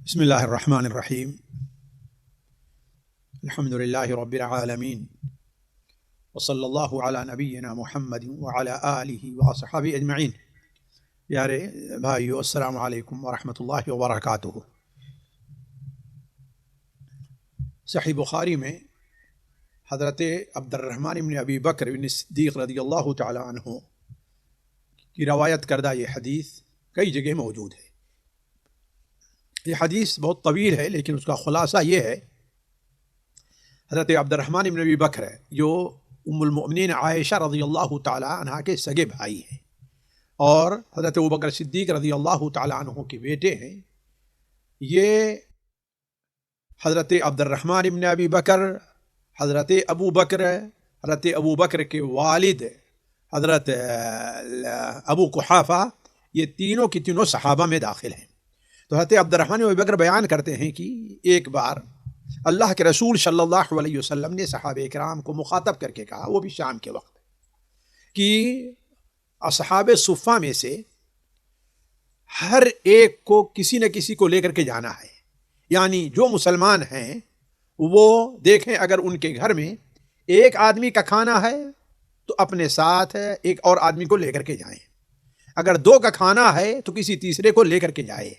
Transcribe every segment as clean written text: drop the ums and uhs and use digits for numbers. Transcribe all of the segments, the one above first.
بسم اللہ الرحمن الرحیم الحمد للہ رب العالمین وصلی اللہ علی نبینا محمد وعلی آلہ واصحابہ اجمعین۔ پیارے بھائیو، السلام علیکم ورحمۃ اللہ وبرکاتہ۔ صحیح بخاری میں حضرت عبد الرحمن بن ابی بکر بن صدیق رضی اللہ تعالی عنہ کی روایت کردہ یہ حدیث کئی جگہ موجود ہے۔ یہ حدیث بہت طویل ہے، لیکن اس کا خلاصہ یہ ہے، حضرت عبد الرحمن بن ابی بکر ہے جو ام المؤمنین عائشہ رضی اللہ تعالی عنہ کے سگے بھائی ہیں، اور حضرت ابوبکر صدیق رضی اللہ تعالی عنہ کے بیٹے ہیں۔ یہ حضرت عبد الرحمن بن ابی بکر، حضرت ابو بکر کے والد حضرت ابو قحافہ، یہ تینوں کی تینوں صحابہ میں داخل ہیں۔ تو حضرت عبد الرحمن بن ابی بکر بیان کرتے ہیں کہ ایک بار اللہ کے رسول صلی اللہ علیہ وسلم نے صحابہ کرام کو مخاطب کر کے کہا، وہ بھی شام کے وقت، کہ اصحاب صفہ میں سے ہر ایک کو کسی نہ کسی کو لے کر کے جانا ہے، یعنی جو مسلمان ہیں وہ دیکھیں اگر ان کے گھر میں ایک آدمی کا کھانا ہے تو اپنے ساتھ ایک اور آدمی کو لے کر کے جائیں، اگر دو کا کھانا ہے تو کسی تیسرے کو لے کر کے جائے،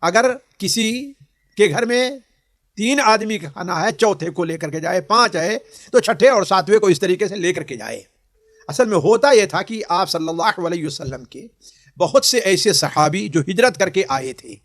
اگر کسی کے گھر میں تین آدمی کا کھانا ہے چوتھے کو لے کر کے جائے، پانچ ہے تو چھٹے اور ساتویں کو اس طریقے سے لے کر کے جائے۔ اصل میں ہوتا یہ تھا کہ آپ صلی اللہ علیہ وسلم کے بہت سے ایسے صحابی جو ہجرت کر کے آئے تھے،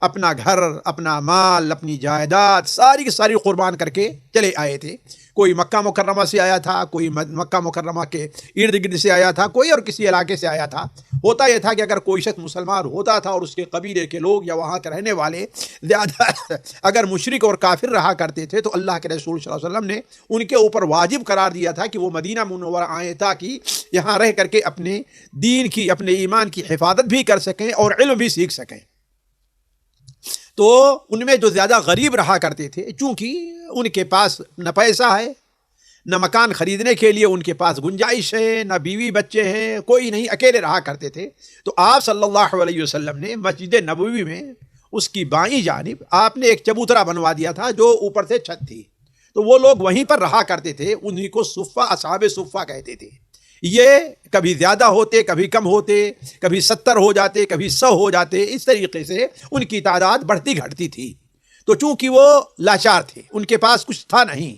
اپنا گھر، اپنا مال، اپنی جائیداد ساری کی ساری قربان کر کے چلے آئے تھے۔ کوئی مکہ مکرمہ سے آیا تھا، کوئی مکہ مکرمہ کے ارد گرد سے آیا تھا، کوئی اور کسی علاقے سے آیا تھا۔ ہوتا یہ تھا کہ اگر کوئی شخص مسلمان ہوتا تھا اور اس کے قبیلے کے لوگ یا وہاں کے رہنے والے زیادہ اگر مشرک اور کافر رہا کرتے تھے تو اللہ کے رسول صلی اللہ علیہ وسلم نے ان کے اوپر واجب قرار دیا تھا کہ وہ مدینہ منورہ آئیں تاکہ یہاں رہ کر کے اپنے دین کی، اپنے ایمان کی حفاظت بھی کر سکیں اور علم بھی سیکھ سکیں۔ تو ان میں جو زیادہ غریب رہا کرتے تھے، چونکہ ان کے پاس نہ پیسہ ہے، نہ مکان خریدنے کے لیے ان کے پاس گنجائش ہے، نہ بیوی بچے ہیں، کوئی نہیں، اکیلے رہا کرتے تھے، تو آپ صلی اللہ علیہ وسلم نے مسجد نبوی میں اس کی بائیں جانب آپ نے ایک چبوترا بنوا دیا تھا جو اوپر سے چھت تھی، تو وہ لوگ وہیں پر رہا کرتے تھے، انہیں کو صفہ، اصحاب صفہ کہتے تھے۔ یہ کبھی زیادہ ہوتے، کبھی کم ہوتے، کبھی 70 ہو جاتے، کبھی 100 ہو جاتے، اس طریقے سے ان کی تعداد بڑھتی گھٹتی تھی۔ تو چونکہ وہ لاچار تھے، ان کے پاس کچھ تھا نہیں،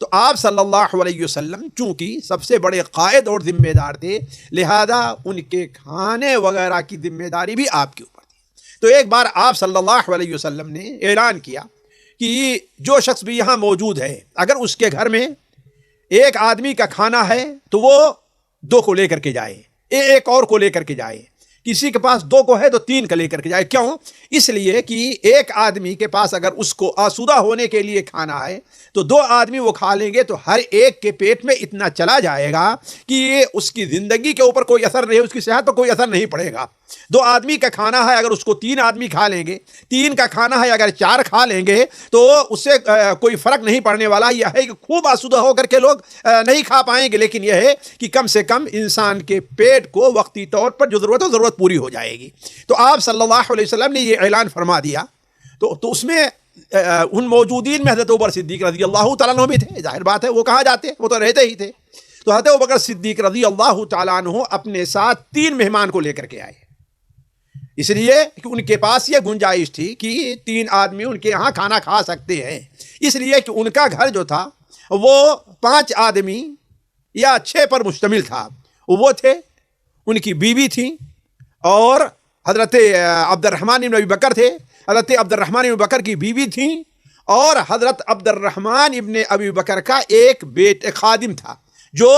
تو آپ صلی اللہ علیہ وسلم چونکہ سب سے بڑے قائد اور ذمہ دار تھے، لہذا ان کے کھانے وغیرہ کی ذمہ داری بھی آپ کے اوپر تھی۔ تو ایک بار آپ صلی اللہ علیہ وسلم نے اعلان کیا کہ جو شخص بھی یہاں موجود ہے، اگر اس کے گھر میں ایک آدمی کا کھانا ہے تو وہ دو کو لے کر کے جائے، ایک اور کو لے کر کے جائے، کسی کے پاس دو کو ہے تو تین کا لے کر کے جائے۔ کیوں؟ اس لیے کہ ایک آدمی کے پاس اگر اس کو آسودہ ہونے کے لیے کھانا ہے تو دو آدمی وہ کھا لیں گے تو ہر ایک کے پیٹ میں اتنا چلا جائے گا کہ اس کی زندگی کے اوپر کوئی اثر نہیں، اس کی صحت پر کوئی اثر نہیں پڑے گا۔ دو آدمی کا کھانا ہے، اگر اس کو تین آدمی کھا لیں گے، تین کا کھانا ہے اگر چار کھا لیں گے تو اس سے کوئی فرق نہیں پڑنے والا۔ یہ ہے کہ خوب آسودہ ہو کر کے لوگ نہیں کھا پائیں گے، لیکن یہ ہے کہ کم سے کم انسان کے پیٹ کو وقتی طور پر جو ضرورت پوری ہو جائے گی۔ تو آپ صلی اللہ علیہ وسلم نے یہ اعلان فرما دیا، تو اس میں ان موجودین میں حضرت ابوبکر صدیق رضی اللہ تعالیٰ عنہ بھی تھے۔ ظاہر بات ہے وہ کہاں جاتے، وہ تو رہتے ہی تھے۔ تو حضرت ابوبکر صدیق رضی اللہ تعالیٰ عنہ اپنے ساتھ 3 مہمان کو لے کر کے آئے، اس لیے کہ ان کے پاس یہ گنجائش تھی کہ 3 آدمی ان کے یہاں کھانا کھا سکتے ہیں، اس لیے کہ ان کا گھر جو تھا وہ 5 آدمی یا 6 پر مشتمل تھا۔ وہ تھے، ان کی بیوی تھی، اور حضرت عبد الرحمن بن ابی بکر تھے، حضرت عبد الرحمن بن بکر کی بیوی تھیں، اور حضرت عبد الرحمن ابن ابی بکر کا ایک خادم تھا جو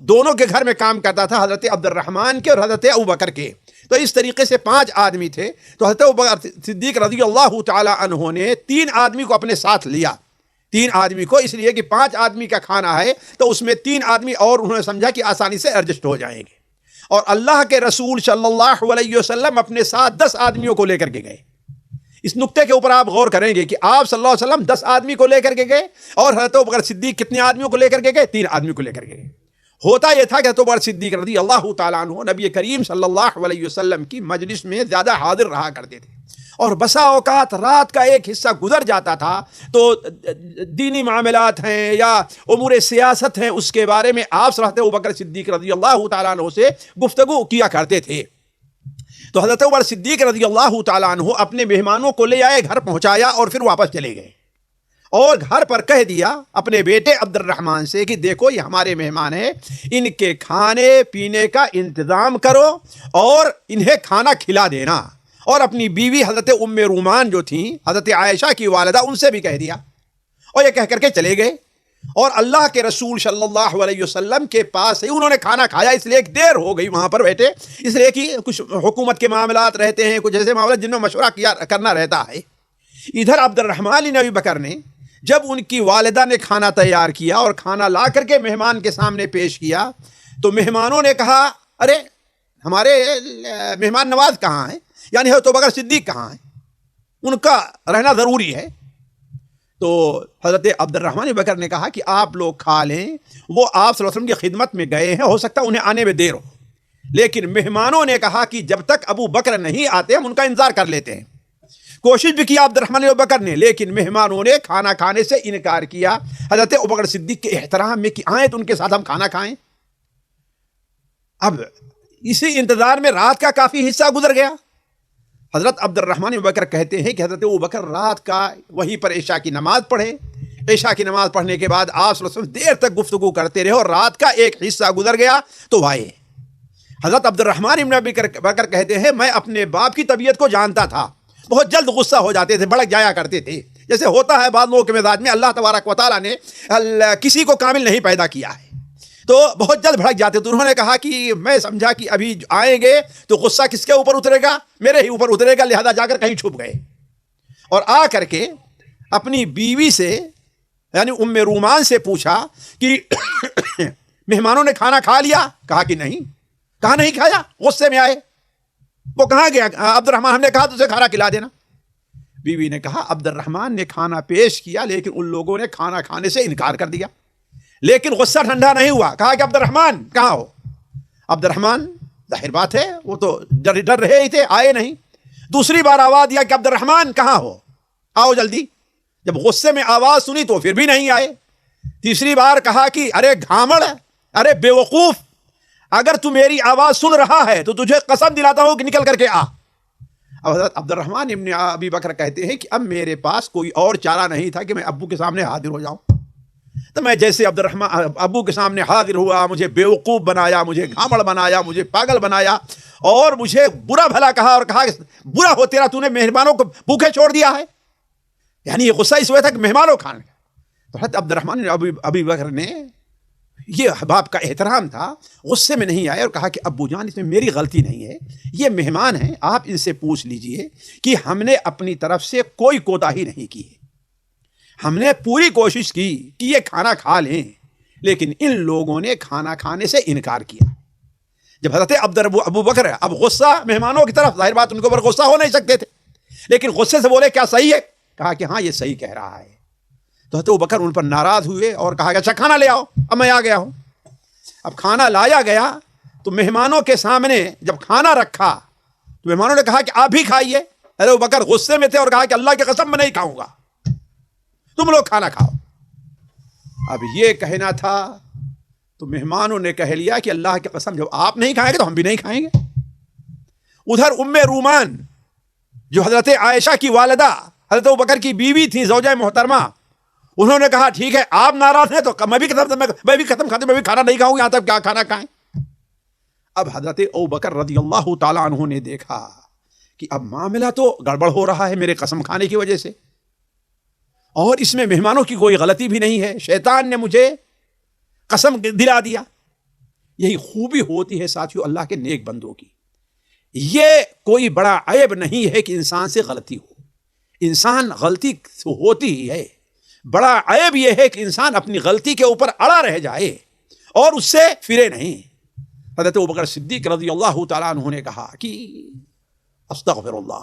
دونوں کے گھر میں کام کرتا تھا، حضرت عبد الرحمن کے اور حضرت ابو بکر کے۔ تو اس طریقے سے 5 آدمی تھے۔ تو حضرت ابوبکر صدیق رضی اللہ تعالی عنہ نے 3 آدمی کو اپنے ساتھ لیا، 3 آدمی کو، اس لیے کہ 5 آدمی کا کھانا ہے تو اس میں 3 آدمی اور انہوں نے سمجھا کہ آسانی سے ایڈجسٹ ہو جائیں گے۔ اور اللہ کے رسول صلی اللہ علیہ وسلم اپنے ساتھ 10 آدمیوں کو لے کر کے گئے۔ اس نقطے کے اوپر آپ غور کریں گے کہ آپ صلی اللہ علیہ وسلم 10 آدمی کو لے کر کے گئے، اور حضرت ابوبکر صدیق کتنے آدمیوں کو لے کر کے گئے؟ 3 آدمیوں کو لے کر کے گئے۔ ہوتا یہ تھا کہ حضرت ابوبکر صدیق رضی اللہ تعالیٰ عنہ نبی کریم صلی اللہ علیہ وسلم کی مجلس میں زیادہ حاضر رہا کرتے تھے، اور بسا اوقات رات کا ایک حصہ گزر جاتا تھا تو دینی معاملات ہیں یا امور سیاست ہیں اس کے بارے میں آپ حضرت ابوبکر صدیق رضی اللہ تعالیٰ عنہ سے گفتگو کیا کرتے تھے. تو حضرت عمر صدیق رضی اللہ تعالیٰ عنہ اپنے مہمانوں کو لے آئے, گھر پہنچایا اور پھر واپس چلے گئے اور گھر پر کہہ دیا اپنے بیٹے عبد الرحمن سے کہ دیکھو یہ ہمارے مہمان ہیں, ان کے کھانے پینے کا انتظام کرو اور انہیں کھانا کھلا دینا. اور اپنی بیوی حضرت ام رومان جو تھیں حضرت عائشہ کی والدہ, ان سے بھی کہہ دیا اور یہ کہہ کر کے چلے گئے. اور اللہ کے رسول صلی اللہ علیہ وسلم کے پاس ہی انہوں نے کھانا کھایا, اس لیے ایک دیر ہو گئی وہاں پر بیٹھے, اس لیے کہ کچھ حکومت کے معاملات رہتے ہیں, کچھ ایسے معاملات جن میں مشورہ کرنا رہتا ہے. ادھر عبد الرحمن بن ابی بکر نے جب ان کی والدہ نے کھانا تیار کیا اور کھانا لا کر کے مہمان کے سامنے پیش کیا تو مہمانوں نے کہا ارے ہمارے مہمان نواز کہاں ہیں, یعنی حضرت ابوبکر صدیق کہاں ہیں, ان کا رہنا ضروری ہے. تو حضرت عبد الرحمن بن بکر نے کہا کہ آپ لوگ کھا لیں, وہ آپ صلی اللہ علیہ وسلم کی خدمت میں گئے ہیں, ہو سکتا ہے انہیں آنے میں دیر ہو. لیکن مہمانوں نے کہا کہ جب تک ابو بکر نہیں آتے ہم ان کا انتظار کر لیتے ہیں. کوشش بھی کیا عبد الرحمن بن بکر نے, لیکن مہمانوں نے کھانا کھانے سے انکار کیا حضرت ابوبکر صدیق کے احترام میں کہ آئیں تو ان کے ساتھ ہم کھانا کھائیں. اب اسی انتظار میں رات کا کافی حصہ گزر گیا. حضرت عبد الرحمن بن بکر کہتے ہیں کہ حضرت ابوبکر رات کا وہیں پر عشاء کی نماز پڑھے. عشاء کی نماز پڑھنے کے بعد آپ صلی اللہ علیہ وسلم دیر تک گفتگو کرتے رہے اور رات کا ایک حصہ گزر گیا تو آئے. حضرت عبد الرحمن بن بکر کہتے ہیں میں اپنے باپ کی طبیعت کو جانتا تھا, بہت جلد غصہ ہو جاتے تھے, بھڑک جایا کرتے تھے, جیسے ہوتا ہے بعض لوگوں کے مزاج میں. اللہ تبارک و تعالیٰ نے کسی کو کامل نہیں پیدا کیا ہے تو بہت جلد بھڑک جاتے. تو انہوں نے کہا کہ میں سمجھا کہ ابھی آئیں گے تو غصہ کس کے اوپر اترے گا, میرے ہی اوپر اترے گا, لہذا جا کر کہیں چھپ گئے اور آ کر کے اپنی بیوی سے یعنی ام رومان سے پوچھا کہ مہمانوں نے کھانا کھا لیا؟ کہا کہ نہیں. کہا نہیں کھایا؟ غصے میں آئے. وہ کہاں گیا؟ عبد الرحمن, ہم نے کہا تو اسے کھانا کھلا دینا. بیوی نے کہا عبد الرحمن نے کھانا پیش کیا لیکن ان لوگوں نے کھانا کھانے سے انکار کر دیا. لیکن غصہ ٹھنڈا نہیں ہوا. کہا کہ عبد الرحمن کہاں ہو؟ عبد الرحمن ظاہر بات ہے وہ تو ڈر رہے ہی تھے, آئے نہیں. دوسری بار آواز دیا کہ عبد الرحمن کہاں ہو, آؤ جلدی. جب غصے میں آواز سنی تو پھر بھی نہیں آئے. تیسری بار کہا کہ ارے گھامڑ, ارے بے وقوف, اگر تو میری آواز سن رہا ہے تو تجھے قسم دلاتا ہوں کہ نکل کر کے آ. اب حضرت عبد الرحمن ابن ابی بکر کہتے ہیں کہ اب میرے پاس کوئی اور چارہ نہیں تھا کہ میں ابو کے سامنے حاضر ہو جاؤں. تو میں جیسے عبد الرحمن ابو کے سامنے حاضر ہوا, مجھے بیوقوف بنایا, مجھے گھامڑ بنایا, مجھے پاگل بنایا اور مجھے برا بھلا کہا اور کہا برا ہو تیرا, تو نے مہمانوں کو بھوکے چھوڑ دیا ہے. یعنی یہ غصہ اس وجہ تھا کہ مہمانوں کھانے. تو حضرت عبد الرحمن ابی بکر نے, یہ باپ کا احترام تھا, غصے میں نہیں آئے اور کہا کہ ابو جان اس میں میری غلطی نہیں ہے, یہ مہمان ہیں, آپ ان سے پوچھ لیجئے کہ ہم نے اپنی طرف سے کوئی کوتاہی نہیں کی ہے. ہم نے پوری کوشش کی کہ یہ کھانا کھا لیں لیکن ان لوگوں نے کھانا کھانے سے انکار کیا. جب حضرت ابو بکر اب غصہ مہمانوں کی طرف, ظاہر بات ان کے اوپر غصہ ہو نہیں سکتے تھے, لیکن غصے سے بولے کیا صحیح ہے؟ کہا کہ ہاں یہ صحیح کہہ رہا ہے. تو حضرت ابو بکر ان پر ناراض ہوئے اور کہا کہ اچھا کھانا لے آؤ, اب میں آ گیا ہوں. اب کھانا لایا گیا تو مہمانوں کے سامنے جب کھانا رکھا تو مہمانوں نے کہا کہ آپ بھی کھائیے. حضرت ابو بکر غصے میں تھے اور کہا کہ اللہ کی قسم میں نہیں کھاؤں گا, تم لوگ کھانا کھاؤ. اب یہ کہنا تھا تو مہمانوں نے کہہ لیا کہ اللہ کی قسم جب آپ نہیں کھائیں گے تو ہم بھی نہیں کھائیں گے. ادھر ام رومان جو حضرت عائشہ کی والدہ حضرت ابوبکر کی بیوی تھی, زوجہ محترمہ, انہوں نے کہا ٹھیک ہے آپ ناراض ہیں تو میں بھی ختم کھاتے, میں بھی کھانا نہیں کھاؤں, یہاں تک کیا کھانا کھائیں. اب حضرت ابوبکر رضی اللہ تعالیٰ عنہ نے دیکھا کہ اب معاملہ تو گڑبڑ ہو رہا ہے میرے قسم کھانے کی وجہ سے, اور اس میں مہمانوں کی کوئی غلطی بھی نہیں ہے, شیطان نے مجھے قسم دلا دیا. یہی خوبی ہوتی ہے ساتھیو اللہ کے نیک بندوں کی. یہ کوئی بڑا عیب نہیں ہے کہ انسان سے غلطی ہو, انسان غلطی ہوتی ہی ہے. بڑا عیب یہ ہے کہ انسان اپنی غلطی کے اوپر اڑا رہ جائے اور اس سے پھرے نہیں. حضرت ابوبکر صدیق رضی اللہ تعالیٰ عنہ نے کہا کہ استغفر اللہ,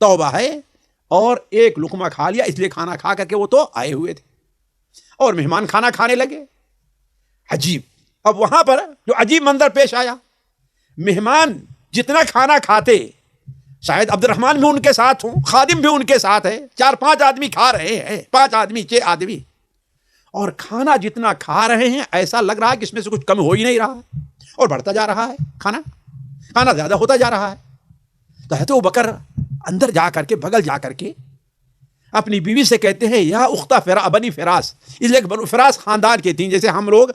توبہ ہے, اور ایک لقمہ کھا لیا, اس لیے کھانا کھا کر کے وہ تو آئے ہوئے تھے اور مہمان کھانا کھانے لگے. عجیب, اب وہاں پر جو عجیب منظر پیش آیا, مہمان جتنا کھانا کھاتے شاید عبد الرحمن بھی ان کے ساتھ ہوں، خادم بھی ان کے ساتھ ہے، 4-5 آدمی کھا رہے ہیں، 5 آدمی 6 آدمی، اور کھانا جتنا کھا رہے ہیں ایسا لگ رہا ہے کہ اس میں سے کچھ کم ہو ہی نہیں رہا ہے، اور بڑھتا جا رہا ہے، کھانا زیادہ ہوتا جا رہا ہے۔ تو حضرت ابوبکر اندر جا کر کے، بغل جا کر کے اپنی بیوی سے کہتے ہیں یا اختہ بنی فراس، اس لیے بنو فراس خاندان کی تھیں، جیسے ہم لوگ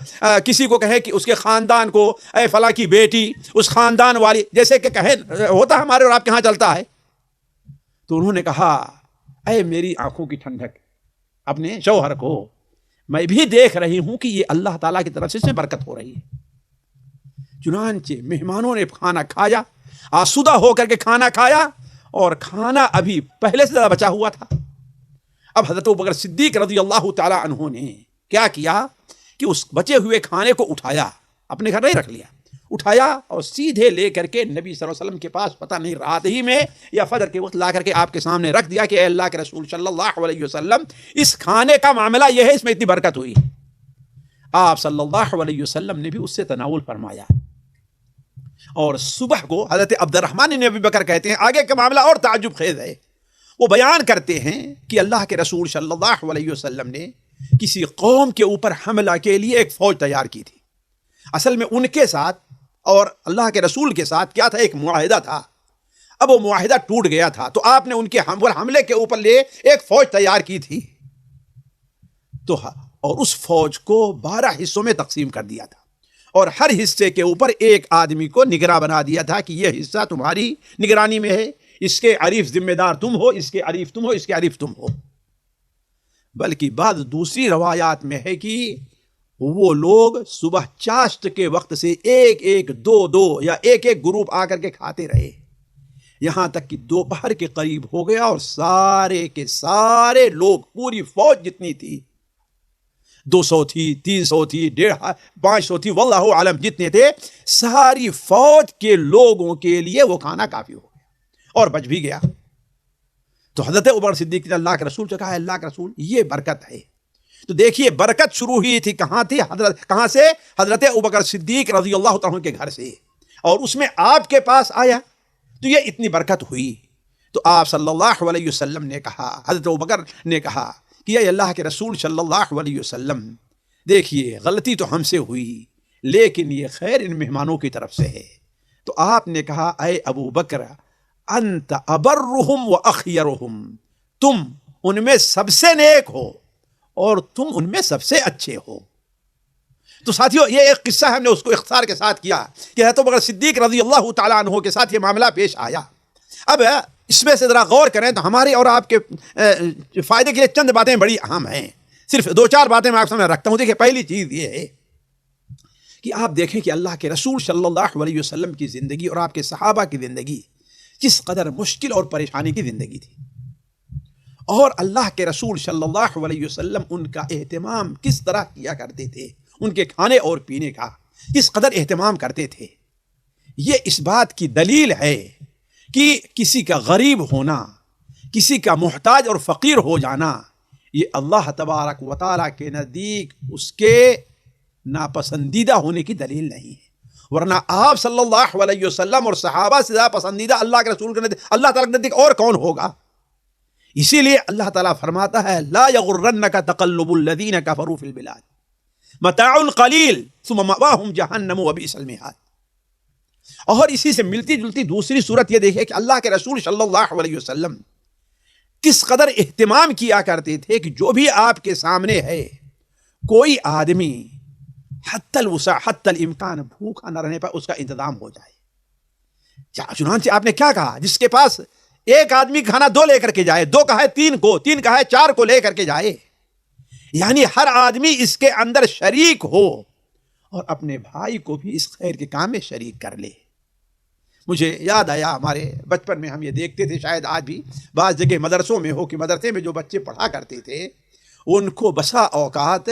کسی کو کہیں کہ اس کے خاندان کو اے فلاں کی بیٹی، اس خاندان والی، جیسے کہ کہیں ہوتا ہمارے اور آپ کے ہاں چلتا ہے۔ تو انہوں نے کہا اے میری آنکھوں کی ٹھنڈک، اپنے شوہر کو، میں بھی دیکھ رہی ہوں کہ یہ اللہ تعالیٰ کی طرف سے اس میں برکت ہو رہی ہے۔ چنانچہ مہمانوں نے کھانا کھایا، آسودہ ہو کر کے کھانا کھایا، اور کھانا ابھی پہلے سے زیادہ بچا ہوا تھا۔ اب حضرت ابوبکر صدیق رضی اللہ تعالی عنہ نے کیا کیا کہ اس بچے ہوئے کھانے کو اٹھایا، اپنے گھر نہیں رکھ لیا، اٹھایا اور سیدھے لے کر کے نبی صلی اللہ علیہ وسلم کے پاس، پتہ نہیں رات ہی میں یا فجر کے وقت لا کر کے آپ کے سامنے رکھ دیا کہ اے اللہ کے رسول صلی اللہ علیہ وسلم، اس کھانے کا معاملہ یہ ہے، اس میں اتنی برکت ہوئی۔ آپ صلی اللہ علیہ وسلم نے بھی اس سے تناول فرمایا، اور صبح کو حضرت عبد الرحمن بن ابی بکر کہتے ہیں، آگے کا معاملہ اور تعجب خیز ہے، وہ بیان کرتے ہیں کہ اللہ کے رسول صلی اللہ علیہ وسلم نے کسی قوم کے اوپر حملہ کے لیے ایک فوج تیار کی تھی۔ اصل میں ان کے ساتھ اور اللہ کے رسول کے ساتھ کیا تھا، ایک معاہدہ تھا، اب وہ معاہدہ ٹوٹ گیا تھا، تو آپ نے ان کے حملے کے اوپر لے ایک فوج تیار کی تھی، تو اور اس فوج کو 12 حصوں میں تقسیم کر دیا تھا، اور ہر حصے کے اوپر ایک آدمی کو نگراں بنا دیا تھا کہ یہ حصہ تمہاری نگرانی میں ہے، اس کے عریف ذمہ دار تم ہو، اس کے عریف تم ہو، اس کے عریف تم ہو۔ بلکہ بعض دوسری روایات میں ہے کہ وہ لوگ صبح چاشت کے وقت سے ایک ایک، دو یا ایک ایک گروپ آ کر کے کھاتے رہے، یہاں تک کہ دوپہر کے قریب ہو گیا، اور سارے کے سارے لوگ، پوری فوج جتنی تھی، 200 تھی، 300 تھی، 500 تھی، واللہ عالم جتنے تھے، ساری فوج کے لوگوں کے لیے وہ کھانا کافی ہو گیا اور بچ بھی گیا۔ تو حضرت ابوبکر صدیق نے اللہ کے رسول سے کہا، اللہ کے رسول یہ برکت ہے۔ تو دیکھیے برکت شروع ہوئی تھی کہاں سے؟ حضرت ابوبکر صدیق رضی اللہ تعالیٰ عنہ کے گھر سے، اور اس میں آپ کے پاس آیا تو یہ اتنی برکت ہوئی۔ تو آپ صلی اللہ علیہ وسلم نے کہا، حضرت ابوبکر نے کہا کہ اے اللہ کے رسول صلی اللہ علیہ وسلم، دیکھیے غلطی تو ہم سے ہوئی، لیکن یہ خیر ان مہمانوں کی طرف سے ہے۔ تو آپ نے کہا اے ابو بکر، انت ابرہم و اخیرہم، تم ان میں سب سے نیک ہو اور تم ان میں سب سے اچھے ہو۔ تو ساتھیو یہ ایک قصہ ہم نے اس کو اختصار کے ساتھ کیا کہ حضرت ابوبکر صدیق رضی اللہ تعالیٰ عنہ کے ساتھ یہ معاملہ پیش آیا۔ اب اس میں سے ذرا غور کریں تو ہمارے اور آپ کے فائدے کے لیے چند باتیں بڑی اہم ہیں، صرف 2-4 باتیں میں آپ سامنے رکھتا ہوں۔ دیکھیں پہلی چیز یہ ہے کہ آپ دیکھیں کہ اللہ کے رسول صلی اللہ علیہ وسلم کی زندگی اور آپ کے صحابہ کی زندگی کس قدر مشکل اور پریشانی کی زندگی تھی، اور اللہ کے رسول صلی اللہ علیہ وسلم ان کا اہتمام کس طرح کیا کرتے تھے، ان کے کھانے اور پینے کا کس قدر اہتمام کرتے تھے۔ یہ اس بات کی دلیل ہے کہ کسی کا غریب ہونا، کسی کا محتاج اور فقیر ہو جانا، یہ اللہ تبارک و تعالیٰ کے نزدیک اس کے ناپسندیدہ ہونے کی دلیل نہیں ہے، ورنہ آپ صلی اللہ علیہ وسلم اور صحابہ سے زیادہ پسندیدہ اللہ کے رسول کے نزدیک، اللہ تعالیٰ کے نزدیک اور کون ہوگا؟ اسی لیے اللہ تعالیٰ فرماتا ہے لا یغرنک تقلب الذین کفروا فی البلاد متاع قلیل ثم مأواہم جہنم وبئس المہاد۔ اور اسی سے ملتی جلتی دوسری صورت یہ دیکھیں کہ اللہ کے رسول صلی اللہ علیہ وسلم کس قدر اہتمام کیا کرتے تھے کہ جو بھی آپ کے سامنے ہے، کوئی آدمی حتی الوسع حتی الامکان بھوکا نہ رہنے پر اس کا انتظام ہو جائے۔ چنانچہ آپ نے کیا کہا، جس کے پاس ایک آدمی کھانا 2 لے کر کے جائے، 2 کا ہے 3 کو، 3 کا ہے 4 کو لے کر کے جائے، یعنی ہر آدمی اس کے اندر شریک ہو اور اپنے بھائی کو بھی اس خیر کے کام میں شریک کر لے۔ مجھے یاد آیا ہمارے بچپن میں ہم یہ دیکھتے تھے، شاید آج بھی بعض جگہ مدرسوں میں ہو کہ مدرسے میں جو بچے پڑھا کرتے تھے ان کو بسا اوقات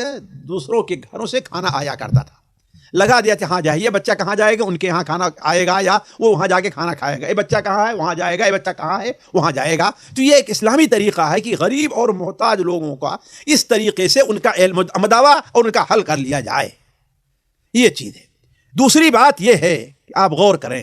دوسروں کے گھروں سے کھانا آیا کرتا تھا، لگا دیا تھا ہاں جائیے، بچہ کہاں جائے گا، ان کے ہاں کھانا آئے گا یا وہ وہاں جا کے کھانا کھائے گا، یہ بچہ کہاں ہے وہاں جائے گا، یہ بچہ کہاں ہے وہاں جائے گا۔ تو یہ ایک اسلامی طریقہ ہے کہ غریب اور محتاج لوگوں کا اس طریقے سے ان کا علم مداوا اور ان کا حل کر لیا جائے، یہ چیز ہے۔ دوسری بات یہ ہے کہ آپ غور کریں،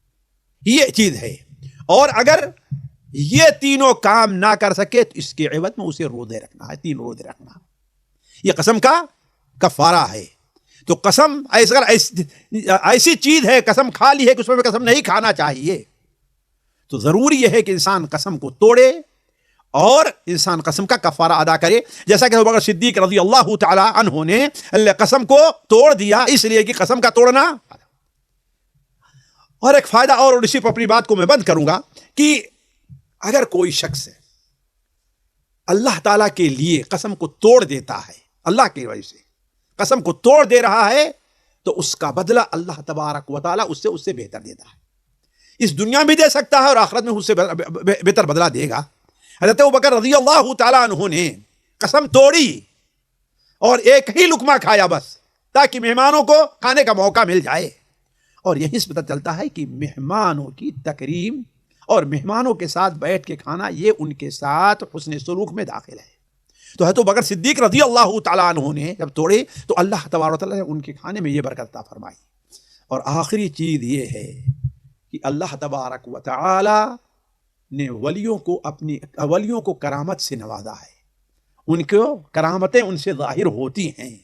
یہ چیز ہے. اور اگر یہ تینوں کام نہ کر سکے تو اس کے عوض میں اسے روزے رکھنا ہے, 3 روزے رکھنا. یہ قسم کا کفارہ ہے. تو قسم ایسی چیز ہے, قسم کھا لی ہے کہ اس میں قسم نہیں کھانا چاہیے. تو ضروری یہ ہے کہ انسان قسم کو توڑے اور انسان قسم کا کفارہ ادا کرے, جیسا کہ ابوبکر صدیق رضی اللہ تعالی عنہ نے قسم کو توڑ دیا اس لیے کہ قسم کا توڑنا. اور ایک فائدہ اور اسی پر اپنی بات کو میں بند کروں گا کہ اگر کوئی شخص اللہ تعالیٰ کے لیے قسم کو توڑ دیتا ہے, اللہ کی وجہ سے قسم کو توڑ دے رہا ہے, تو اس کا بدلہ اللہ تبارک و تعالیٰ اس سے بہتر دیتا ہے. اس دنیا میں دے سکتا ہے اور آخرت میں اس سے بہتر بدلہ دے گا. حضرت ابوبکر رضی اللہ تعالیٰ عنہ نے قسم توڑی اور ایک ہی لقمہ کھایا بس, تاکہ مہمانوں کو کھانے کا موقع مل جائے. اور یہی سے پتہ چلتا ہے کہ مہمانوں کی تکریم اور مہمانوں کے ساتھ بیٹھ کے کھانا یہ ان کے ساتھ حسن سلوک میں داخل ہے. تو حضرت ابوبکر صدیق رضی اللہ تعالیٰ عنہ نے جب توڑے تو اللہ تبارک و تعالیٰ نے ان کے کھانے میں یہ برکت عطا فرمائی. اور آخری چیز یہ ہے کہ اللہ تبارک و تعالیٰ نے ولیوں کو کرامت سے نوازا ہے. ان کو کرامتیں ان سے ظاہر ہوتی ہیں,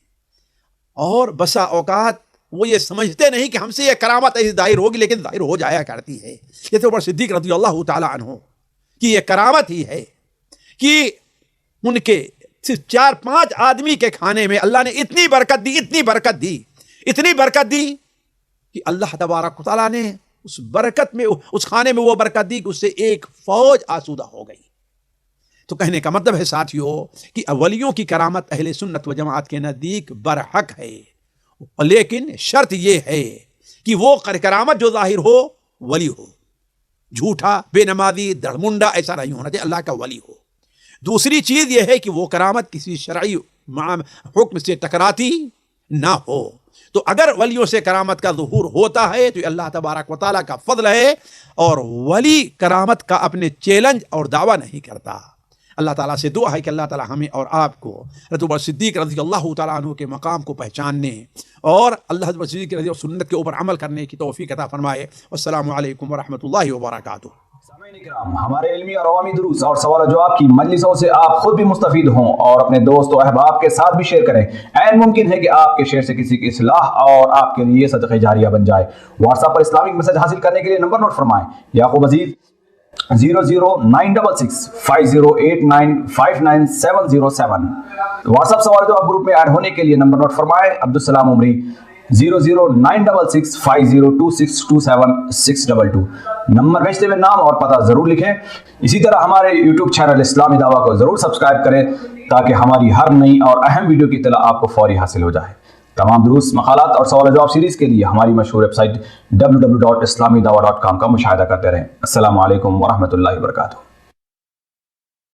اور بسا اوقات وہ یہ سمجھتے نہیں کہ ہم سے یہ کرامت ایسی ظاہر ہوگی, لیکن ظاہر ہو جایا کرتی ہے. جیسے ابوبکر صدیق رضی اللہ تعالیٰ عنہ کی یہ کرامت ہی ہے کہ ان کے صرف 4-5 آدمی کے کھانے میں اللہ نے اتنی برکت دی کہ اللہ تبارک و تعالیٰ نے اس برکت میں, اس کھانے میں وہ برکت دی کہ اس سے ایک فوج آسودہ ہو گئی. تو کہنے کا مطلب ہے ساتھیوں کہ ولیوں کی کرامت اہل سنت و جماعت کے نزدیک برحق ہے, لیکن شرط یہ ہے کہ وہ کرامت جو ظاہر ہو ولی ہو, جھوٹا بے نمازی درمنڈا ایسا نہیں ہونا چاہیے, اللہ کا ولی ہو. دوسری چیز یہ ہے کہ وہ کرامت کسی شرعی حکم سے ٹکراتی نہ ہو. تو اگر ولیوں سے کرامت کا ظہور ہوتا ہے تو یہ اللہ تبارک و تعالیٰ کا فضل ہے, اور ولی کرامت کا اپنے چیلنج اور دعویٰ نہیں کرتا. اللہ تعالیٰ سے دعا ہے کہ اللہ تعالیٰ ہمیں اور آپ کو حضرت ابوبکر صدیق رضی اللہ تعالیٰ عنہ کے مقام کو پہچاننے اور اللہ حضرت صدیق رضی اللہ سنت کے اوپر عمل کرنے کی توفیق عطا فرمائے. والسلام علیکم ورحمۃ اللہ وبرکاتہ. ہمارے علمی اور عوامی دروس اور سوال و جواب کی مجلسوں سے آپ خود بھی مستفید ہوں اور اپنے دوست و احباب کے ساتھ بھی شیئر کریں. عین ممکن ہے کہ آپ کے شیئر سے کسی کی اصلاح اور آپ کے لیے صدقہ جاریہ بن جائے. واٹس ایپ پر اسلامک میسج حاصل کرنے کے لیے نمبر نوٹ فرمائیں: یعقوب عزیز 00966 5089 59707. واٹس ایپ سوال جواب گروپ میں ایڈ ہونے کے لیے نمبر نوٹ فرمائیں: عبدالسلام عمری 00966 502627 622. نمبر بھیجتے ہوئے نام اور پتہ ضرور لکھیں. اسی طرح ہمارے یوٹیوب چینل اسلامی دعویٰ کو ضرور سبسکرائب کریں تاکہ ہماری ہر نئی اور اہم ویڈیو کی اطلاع آپ کو فوری حاصل ہو جائے. تمام دروس، مقالات اور سوال جواب سیریز کے لیے ہماری مشہور ویب سائٹ www.islamidawah.com کا مشاہدہ کرتے رہیں. السلام علیکم ورحمۃ اللہ وبرکاتہ.